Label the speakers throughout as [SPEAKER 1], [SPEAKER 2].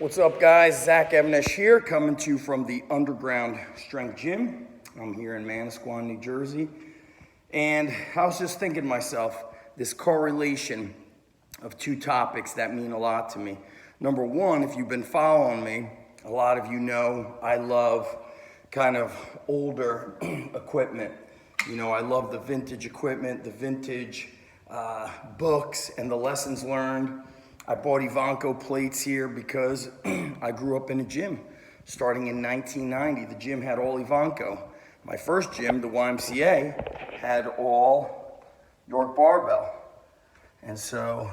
[SPEAKER 1] What's up, guys? Zach Evanish here, coming to you from the Underground Strength Gym. I'm here in Manasquan, New Jersey. And I was just thinking to myself, this correlation of two topics that mean a lot to me. Number one, if you've been following me, a lot of you know I love kind of older equipment. You know, I love the vintage equipment, the vintage books, and the lessons learned. I bought Ivanko plates here because I grew up in a gym. Starting in 1990, the gym had all Ivanko. My first gym, the YMCA, had all York barbell. And so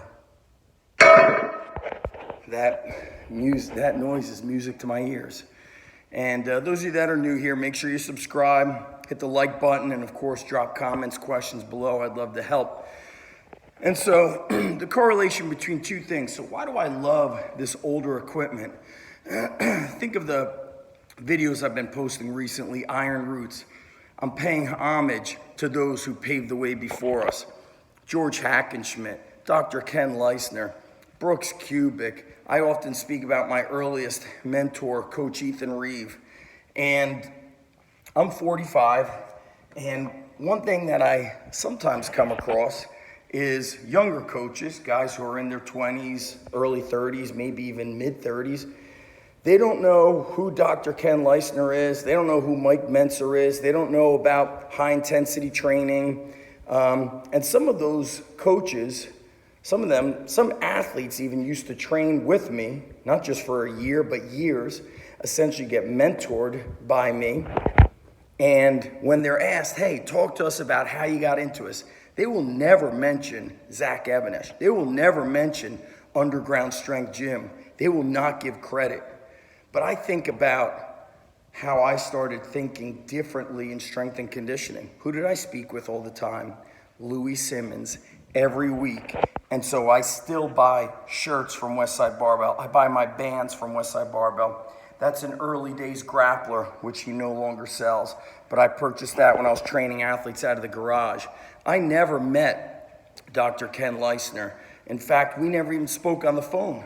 [SPEAKER 1] that noise is music to my ears. And those of you that are new here, make sure you subscribe, hit the like button, and of course, drop comments, questions below. I'd love to help. And so the correlation between two things. So why do I love this older equipment? Think of the videos I've been posting recently, Iron Roots. I'm paying homage to those who paved the way before us. George Hackenschmidt, Dr. Ken Leisner, Brooks Kubik. I often speak about my earliest mentor, Coach Ethan Reeve. And I'm 45, and one thing that I sometimes come across is younger coaches, guys who are in their 20s, early 30s, maybe even mid 30s. They don't know who Dr. Ken Leisner is. They don't know who Mike Mentzer is. They don't know about high intensity training. And some of those coaches, some athletes even used to train with me, not just for a year, but years, essentially get mentored by me. And when they're asked, hey, talk to us about how you got into us, they will never mention Zach Evanish. They will never mention Underground Strength Gym. They will not give credit. But I think about how I started thinking differently in strength and conditioning. Who did I speak with all the time? Louis Simmons, every week. And so I still buy shirts from Westside Barbell. I buy my bands from Westside Barbell. That's an early days grappler, which he no longer sells. But I purchased that when I was training athletes out of the garage. I never met Dr. Ken Leisner. In fact, we never even spoke on the phone.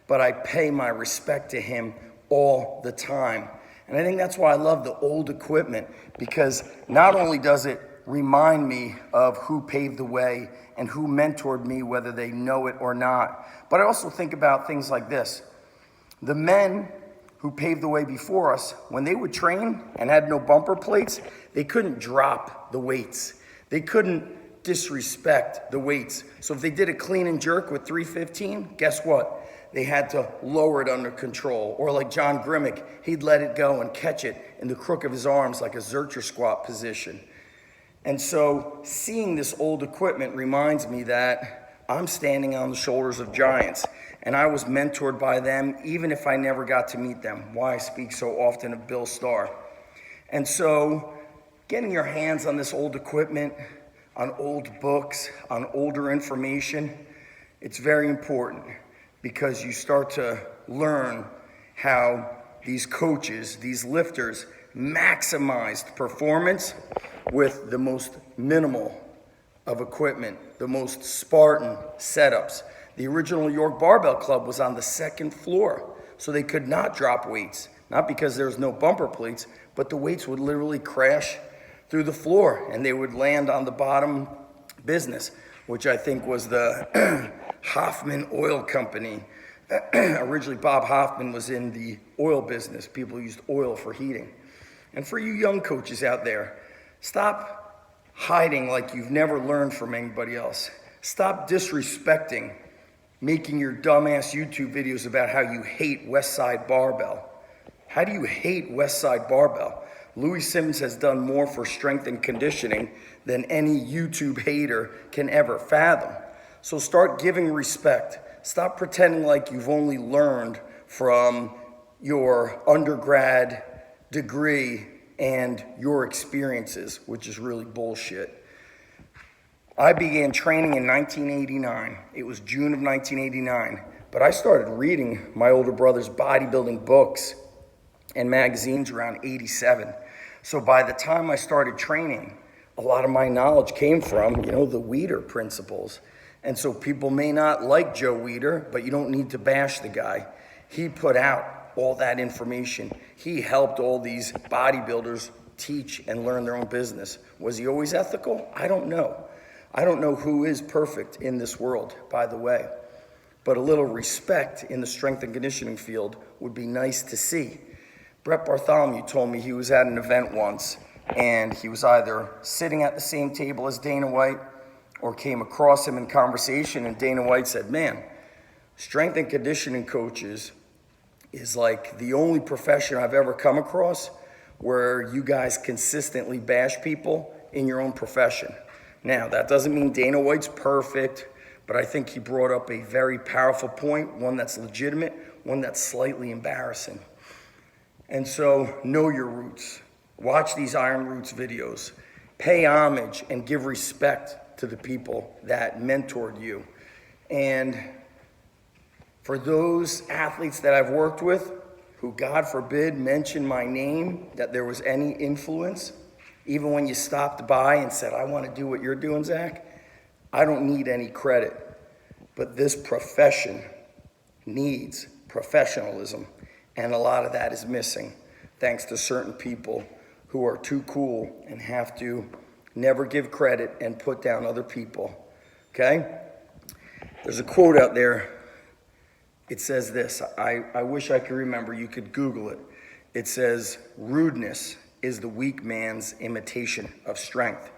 [SPEAKER 1] But I pay my respect to him all the time. And I think that's why I love the old equipment, because not only does it remind me of who paved the way and who mentored me, whether they know it or not, but I also think about things like this. The men who paved the way before us, when they would train and had no bumper plates, they couldn't drop the weights. They couldn't disrespect the weights. So if they did a clean and jerk with 315, guess what? They had to lower it under control. Or like John Grimmick, he'd let it go and catch it in the crook of his arms like a Zercher squat position. And so seeing this old equipment reminds me that I'm standing on the shoulders of giants. And I was mentored by them, even if I never got to meet them. Why I speak so often of Bill Starr. And so getting your hands on this old equipment, on old books, on older information, it's very important, because you start to learn how these coaches, these lifters, maximized performance with the most minimal of equipment, the most Spartan setups. The original York Barbell Club was on the second floor, so they could not drop weights. Not because there was no bumper plates, but the weights would literally crash through the floor, and they would land on the bottom business, which I think was the Hoffman Oil Company. Originally, Bob Hoffman was in the oil business. People used oil for heating. And for you young coaches out there, stop hiding like you've never learned from anybody else. Stop disrespecting, making your dumbass YouTube videos about how you hate Westside Barbell. How do you hate Westside Barbell? Louis Simmons has done more for strength and conditioning than any YouTube hater can ever fathom. So start giving respect. Stop pretending like you've only learned from your undergrad degree and your experiences, which is really bullshit. I began training in 1989. It was June of 1989. But I started reading my older brother's bodybuilding books and magazines around 87. So by the time I started training, a lot of my knowledge came from, the Weider principles. And so people may not like Joe Weider, but you don't need to bash the guy. He put out all that information. He helped all these bodybuilders teach and learn their own business. Was he always ethical? I don't know. I don't know who is perfect in this world, by the way. But a little respect in the strength and conditioning field would be nice to see. Brett Bartholomew told me he was at an event once, and he was either sitting at the same table as Dana White or came across him in conversation, and Dana White said, man, strength and conditioning coaches is like the only profession I've ever come across where you guys consistently bash people in your own profession. Now, that doesn't mean Dana White's perfect, but I think he brought up a very powerful point, one that's legitimate, one that's slightly embarrassing. And so, know your roots. Watch these Iron Roots videos. Pay homage and give respect to the people that mentored you. And for those athletes that I've worked with who, God forbid, mention my name, that there was any influence, even when you stopped by and said, I want to do what you're doing, Zach, I don't need any credit. But this profession needs professionalism, and a lot of that is missing thanks to certain people who are too cool and have to never give credit and put down other people, okay? There's a quote out there. It says this. I wish I could remember. You could Google it. It says, rudeness is the weak man's imitation of strength.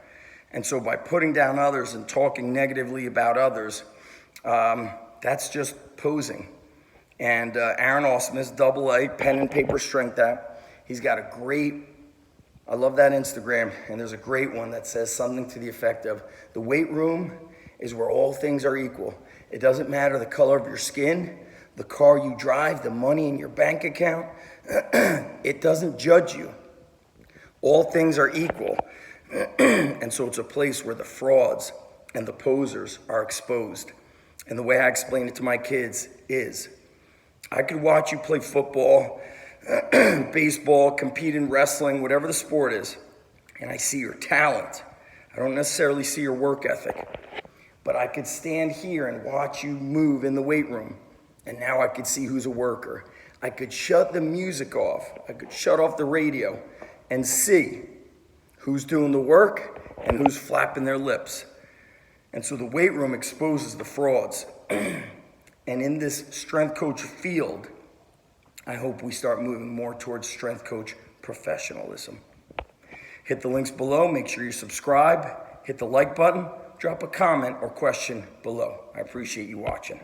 [SPEAKER 1] And so by putting down others and talking negatively about others, that's just posing. And Aaron Osmus, AA, pen and paper strength app. He's got a great, I love that Instagram, and there's a great one that says something to the effect of, the weight room is where all things are equal. It doesn't matter the color of your skin, the car you drive, the money in your bank account. It doesn't judge you. All things are equal. And so it's a place where the frauds and the posers are exposed. And the way I explain it to my kids is, I could watch you play football, baseball, compete in wrestling, whatever the sport is, and I see your talent. I don't necessarily see your work ethic, but I could stand here and watch you move in the weight room, and now I could see who's a worker. I could shut the music off. I could shut off the radio and see who's doing the work and who's flapping their lips. And so the weight room exposes the frauds. And in this strength coach field, I hope we start moving more towards strength coach professionalism. Hit the links below. Make sure you subscribe. Hit the like button. Drop a comment or question below. I appreciate you watching.